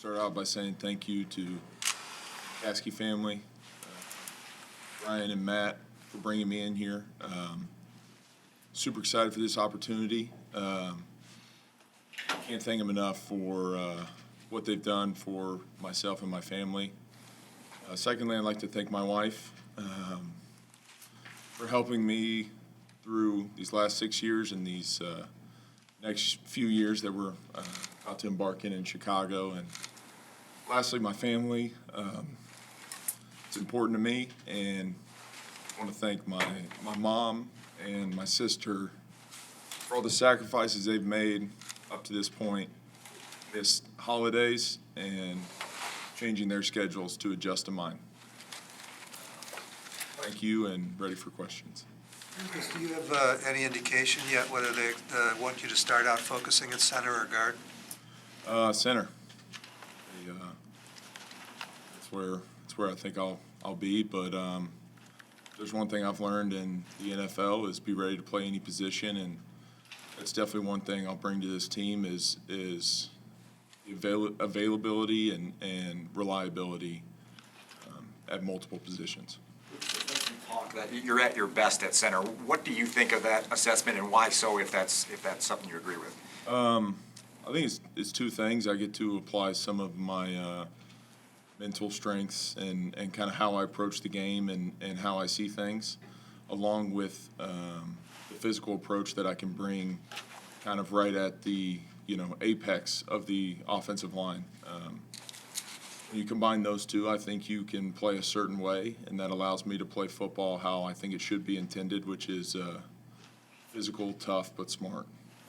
start out by saying thank you to the Kasky family, Ryan and Matt, for bringing me in here. Super excited for this opportunity. Can't thank them enough for what they've done for myself and my family. Secondly, I'd like to thank my wife for helping me through these last 6 years and these next few years that we're about to embark in Chicago. And lastly, my family. It's important to me, and I want to thank my mom and my sister for all the sacrifices they've made up to this point, missed holidays, and changing their schedules to adjust to mine. Thank you, and ready for questions. Lucas, do you have any indication yet whether they want you to start out focusing at center or guard? Center. That's where I think I'll be. But there's one thing I've learned in the NFL is be ready to play any position, and that's definitely one thing I'll bring to this team is the availability and reliability at multiple positions. That you're at your best at center. What do you think of that assessment, and why so, if that's something you agree with? I think it's two things. I get to apply some of my mental strengths and kind of how I approach the game and how I see things, along with the physical approach that I can bring kind of right at the apex of the offensive line. When you combine those two, I think you can play a certain way, and that allows me to play football how I think it should be intended, which is physical, tough, but smart.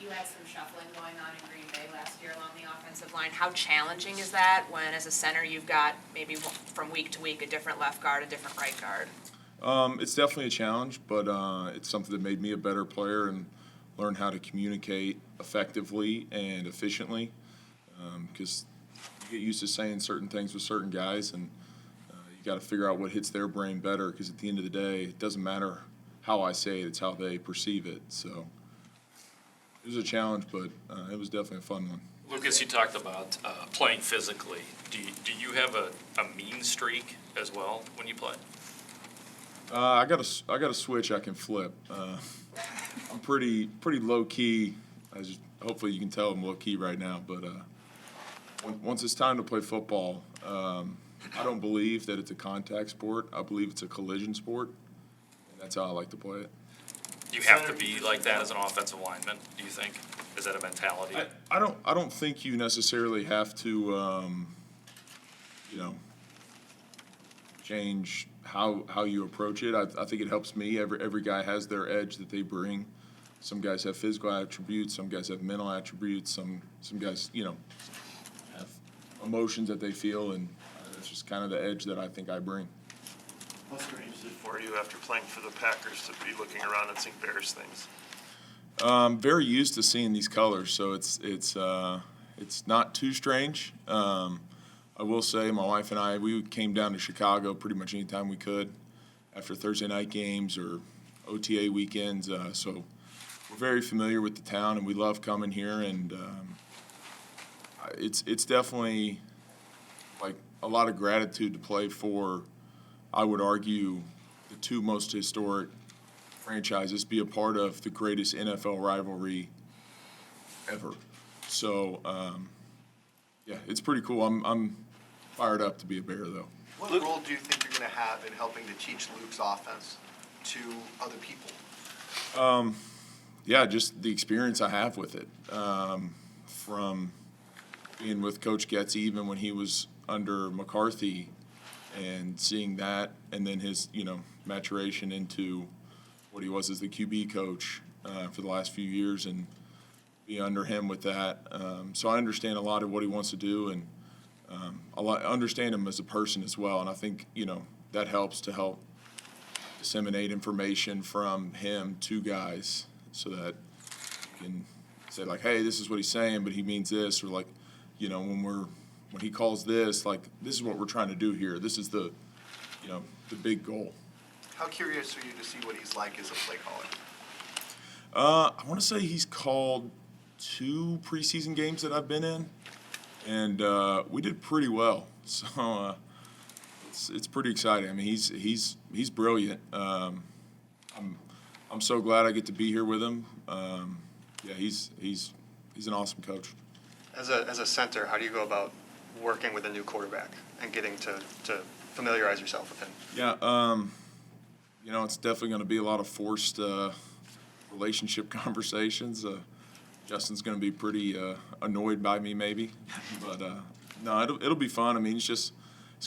You had some shuffling going on in Green Bay last year along the offensive line. How challenging is that when, as a center, you've got maybe from week to week a different left guard, a different right guard? It's definitely a challenge, but it's something that made me a better player and learn how to communicate effectively and efficiently, because you get used to saying certain things with certain guys, and you got to figure out what hits their brain better, because at the end of the day, it doesn't matter how I say it, it's how they perceive it. So it was a challenge, but it was definitely a fun one. Lucas, you talked about playing physically. Do you have a mean streak as well when you play? I got a switch I can flip. I'm pretty low key. Hopefully you can tell I'm low key right now, but once it's time to play football, I don't believe that it's a contact sport. I believe it's a collision sport, and that's how I like to play it. You have to be like that as an offensive lineman, do you think? Is that a mentality? I don't think you necessarily have to change how you approach it. I think it helps me. Every guy has their edge that they bring. Some guys have physical attributes, some guys have mental attributes, some guys, have emotions that they feel, and it's just kind of the edge that I think I bring. How strange is it for you after playing for the Packers to be looking around and seeing Bears things? Very used to seeing these colors, so it's not too strange. I will say my wife and I, we came down to Chicago pretty much anytime we could after Thursday night games or OTA weekends, so we're very familiar with the town, and we love coming here, and it's definitely like a lot of gratitude to play for, I would argue, the two most historic franchises, be a part of the greatest NFL rivalry ever. So, yeah, it's pretty cool. I'm fired up to be a Bear, though. What role do you think you're going to have in helping to teach Luke's offense to other people? Yeah, just the experience I have with it. From being with Coach Getz, even when he was under McCarthy, and seeing that, and then his, maturation into what he was as the QB coach for the last few years, and be under him with that. So I understand a lot of what he wants to do, and I understand him as a person as well. And I think, that helps to help disseminate information from him to guys, so that you can say, like, hey, this is what he's saying, but he means this, or like, when he calls this, like, this is what we're trying to do here. This is the big goal. How curious are you to see what he's like as a play caller? I want to say he's called 2 preseason games that I've been in. and we did pretty well. So it's pretty exciting. I mean, he's brilliant. I'm so glad I get to be here with him. Yeah, he's an awesome coach. As a center, how do you go about working with a new quarterback and getting to familiarize yourself with him? Yeah, it's definitely going to be a lot of forced relationship conversations. Justin's going to be pretty annoyed by me, maybe, but no, it'll be fun. I mean, it's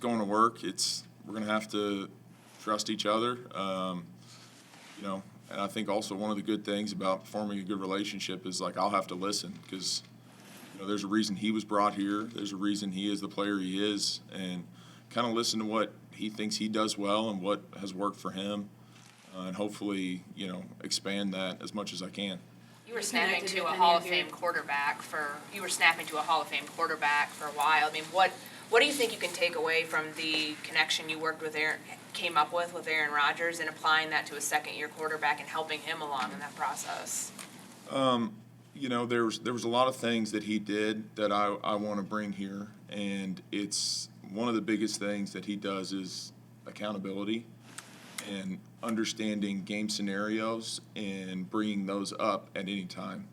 going to work. We're going to have to trust each other, And I think also one of the good things about forming a good relationship is I'll have to listen because there's a reason he was brought here. There's a reason he is the player he is, and kind of listen to what he thinks he does well and what has worked for him, and hopefully expand that as much as I can. You were snapping to a Hall of Fame quarterback for a while. I mean, what do you think you can take away from the connection you came up with Aaron Rodgers, and applying that to a second-year quarterback and helping him along in that process? There was a lot of things that he did that I want to bring here, and it's one of the biggest things that he does is accountability and understanding game scenarios and bringing those up at any time.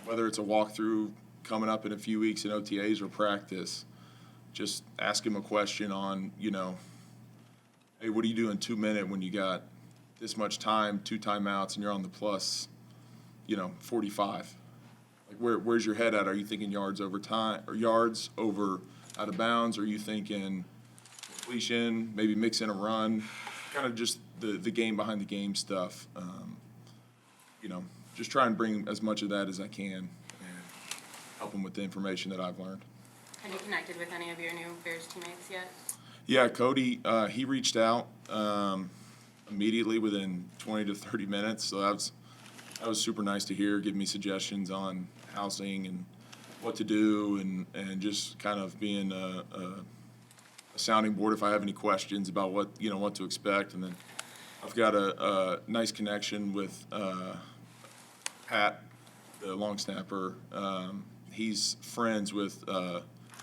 Whether it's a walkthrough coming up in a few weeks in OTAs or practice, just ask him a question on, hey, what do you do in 2 minutes when you got this much time, 2 timeouts, and you're on the plus, 45? Where's your head at? Are you thinking yards over time, or yards over out of bounds? Are you thinking completion, maybe mix in a run? Kind of just the game behind the game stuff. Just try and bring as much of that as I can and help them with the information that I've learned. Have you connected with any of your new Bears teammates yet? Yeah, Cody, he reached out immediately within 20 to 30 minutes, so that was super nice to hear, give me suggestions on housing and what to do, and just kind of being a sounding board if I have any questions about what to expect. And then I've got a nice connection with Pat, the long snapper. He's friends with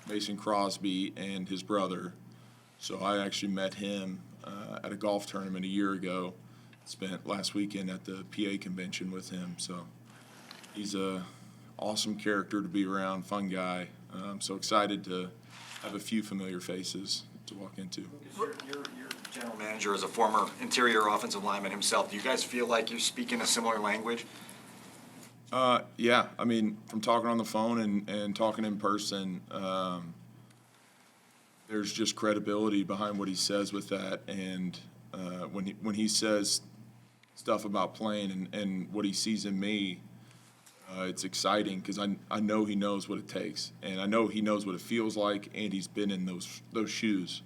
Mason Crosby and his brother, so I actually met him at a golf tournament a year ago. Spent last weekend at the PA convention with him, so he's a awesome character to be around, fun guy. I'm so excited to have a few familiar faces to walk into. Your general manager is a former interior offensive lineman himself. Do you guys feel like you speak in a similar language? Yeah, I mean, from talking on the phone and talking in person, there's just credibility behind what he says with that, and when he says stuff about playing and what he sees in me, it's exciting because I know he knows what it takes, and I know he knows what it feels like, and he's been in those shoes.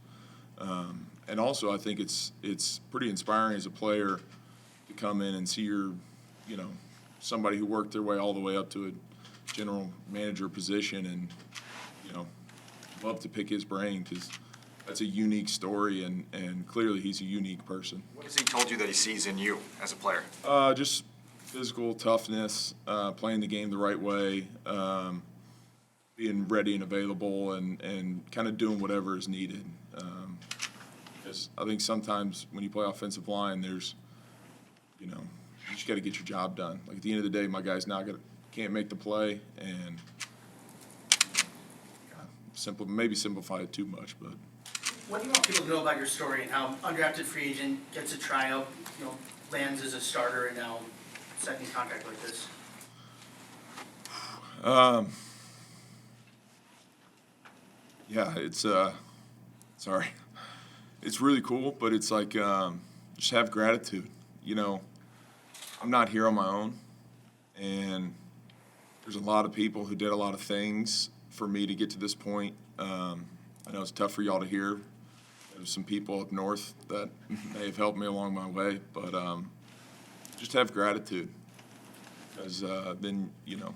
And also, I think it's pretty inspiring as a player to come in and see somebody who worked their way all the way up to a general manager position, and love to pick his brain because that's a unique story, and clearly he's a unique person. What has he told you that he sees in you as a player? Just physical toughness, playing the game the right way, being ready and available, and kind of doing whatever is needed. Because I think sometimes when you play offensive line, there's, you just got to get your job done. Like at the end of the day, my guy's can't make the play, and maybe simplify it too much, but. What do you want people to know about your story and how undrafted free agent gets a tryout, lands as a starter, and now second contract like this? Yeah, it's sorry. It's really cool, but it's like just have gratitude. I'm not here on my own, and there's a lot of people who did a lot of things for me to get to this point. I know it's tough for y'all to hear. There's some people up north that may have helped me along my way, but just have gratitude, because then you're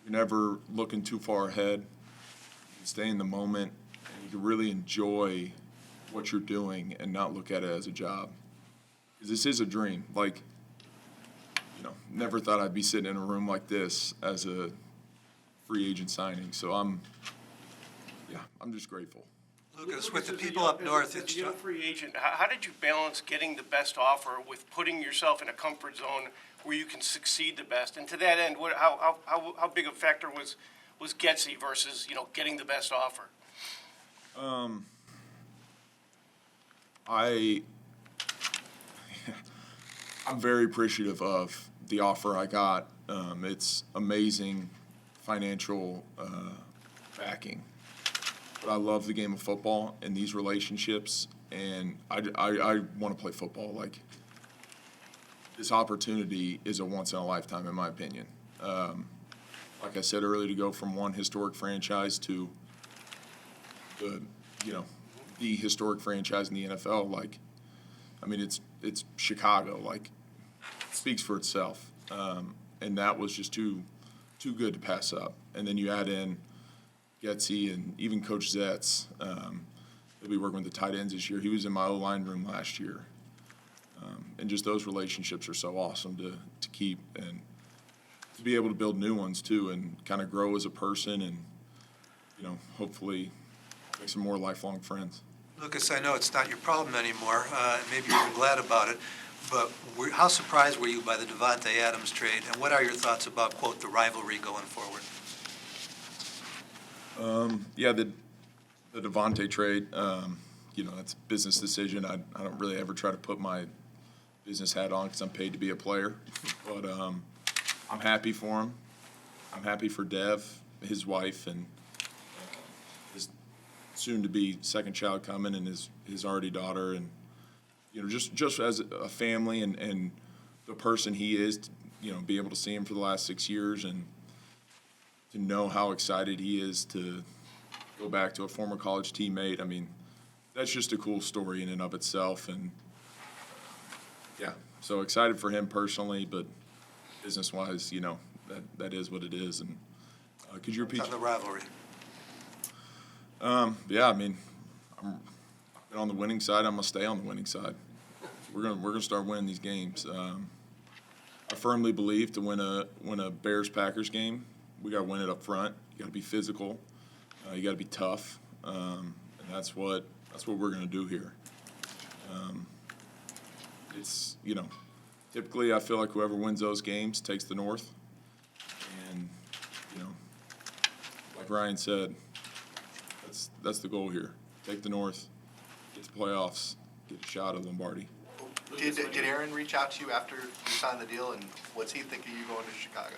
never looking too far ahead. You can stay in the moment, and you can really enjoy what you're doing and not look at it as a job. Because this is a dream. Never thought I'd be sitting in a room like this as a free agent signing. So I'm just grateful. Lucas, with the people up north, As it's, a young free agent, how did you balance getting the best offer with putting yourself in a comfort zone where you can succeed the best? And to that end, how big a factor was Getsy versus, getting the best offer? I'm very appreciative of the offer I got. It's amazing financial backing. But I love the game of football and these relationships, and I want to play football. Like, this opportunity is a once-in-a-lifetime, in my opinion. Like I said earlier, to go from one historic franchise to the historic franchise in the NFL, like, I mean, it's Chicago, like, speaks for itself. And that was just too good to pass up. And then you add in Getsy and even Coach Zetz. He'll be working with the tight ends this year. He was in my O-line room last year. And just those relationships are so awesome to keep and to be able to build new ones too, and kind of grow as a person and, hopefully make some more lifelong friends. Lucas, I know it's not your problem anymore, and maybe you're glad about it, but how surprised were you by the Devontae Adams trade, and what are your thoughts about, quote, the rivalry going forward? The Devontae trade, that's a business decision. I don't really ever try to put my business hat on because I'm paid to be a player. But I'm happy for him. I'm happy for Dev, his wife, and his soon-to-be second child coming, and his already daughter, and just as a family and the person he is, be able to see him for the last 6 years and to know how excited he is to go back to a former college teammate. I mean, that's just a cool story in and of itself. And so excited for him personally, but business-wise, that is what it is. And could you repeat? On the rivalry. I've been on the winning side. I'm gonna stay on the winning side. We're gonna start winning these games. I firmly believe to win a Bears-Packers game, we gotta win it up front. You gotta be physical. You gotta be tough, and that's what we're gonna do here. It's typically I feel like whoever wins those games takes the North, and like Ryan said, that's the goal here. Take the North, get to playoffs, get a shot at Lombardi. Did Aaron reach out to you after you signed the deal, and what's he thinking of you going to Chicago?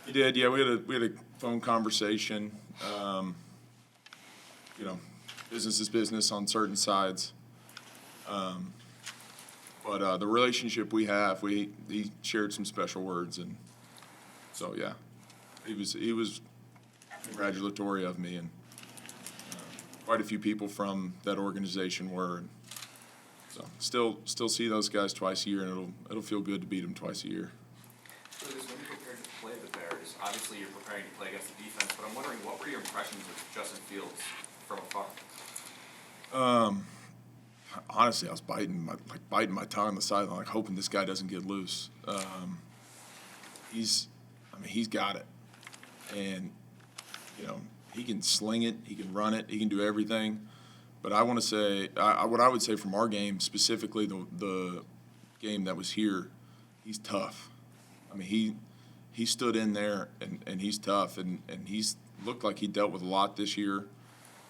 He did, yeah. We had a phone conversation. Business is business on certain sides. But the relationship we have, he shared some special words, and so yeah, he was congratulatory of me, and quite a few people from that organization were. And so still see those guys twice a year, and it'll feel good to beat them twice a year. So when you prepared to play the Bears, obviously you're preparing to play against the defense, but I'm wondering, what were your impressions of Justin Fields from afar? Honestly, I was biting my tongue on the sideline, like hoping this guy doesn't get loose. He's got it, and he can sling it, he can run it, he can do everything. But I want to say, what I would say from our game, specifically the game that was here, he's tough. I mean, he stood in there, and he's tough, and he's looked like he dealt with a lot this year,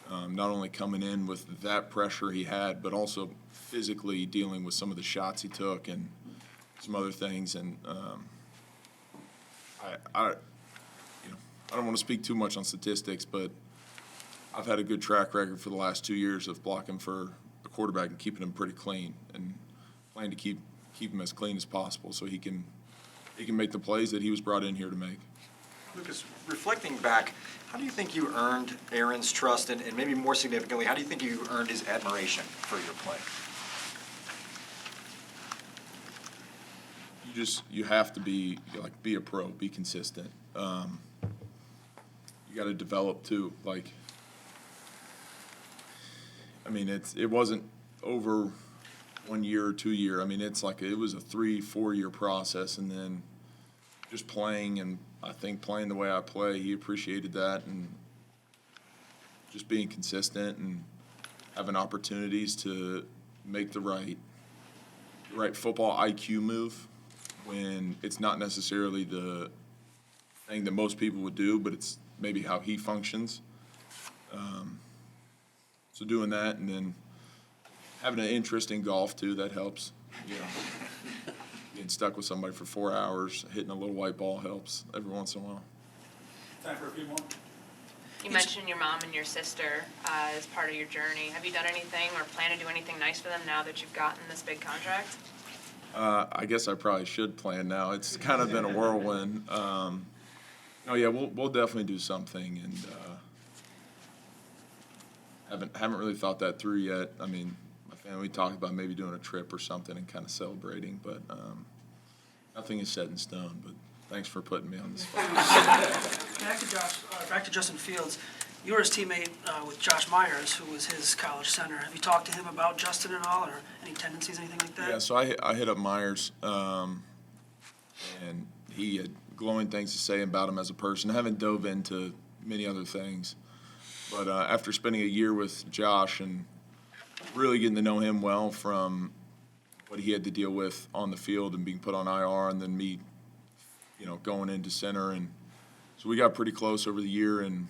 not only coming in with that pressure he had, but also physically dealing with some of the shots he took and some other things. And I don't want to speak too much on statistics, but I've had a good track record for the last 2 years of blocking for a quarterback and keeping him pretty clean, and playing to keep him as clean as possible so he can make the plays that he was brought in here to make. Lucas, reflecting back, how do you think you earned Aaron's trust, and maybe more significantly, how do you think you earned his admiration for your play? You have to be a pro, be consistent. You got to develop too. It wasn't over 1 year or 2 year. It was a 3-4 year process, and then just playing, and I think playing the way I play, he appreciated that, and just being consistent and having opportunities to make the right football IQ move when it's not necessarily the thing that most people would do, but it's maybe how he functions. So doing that, and then having an interest in golf too, that helps. You know, getting stuck with somebody for 4 hours, hitting a little white ball helps every once in a while. Time for a few more. You mentioned your mom and your sister as part of your journey. Have you done anything or plan to do anything nice for them now that you've gotten this big contract? I guess I probably should plan now. It's kind of been a whirlwind. Oh yeah, we'll definitely do something, and haven't really thought that through yet. I mean, my family, we talked about maybe doing a trip or something and kind of celebrating, but nothing is set in stone. But thanks for putting me on the spot. Back to Justin Fields. You were his teammate with Josh Myers, who was his college center. Have you talked to him about Justin at all, or any tendencies, anything like that? Yeah, so I hit up Myers, and he had glowing things to say about him as a person. I haven't dove into many other things, but after spending a year with Josh and really getting to know him well from what he had to deal with on the field and being put on IR, and then me, going into center, and so we got pretty close over the year, and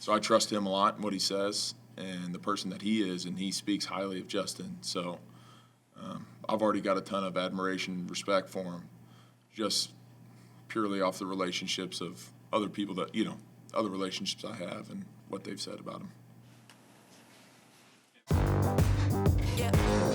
so I trust him a lot in what he says and the person that he is, and he speaks highly of Justin. So I've already got a ton of admiration and respect for him, just purely off the relationships of other people that, other relationships I have and what they've said about him. Yeah.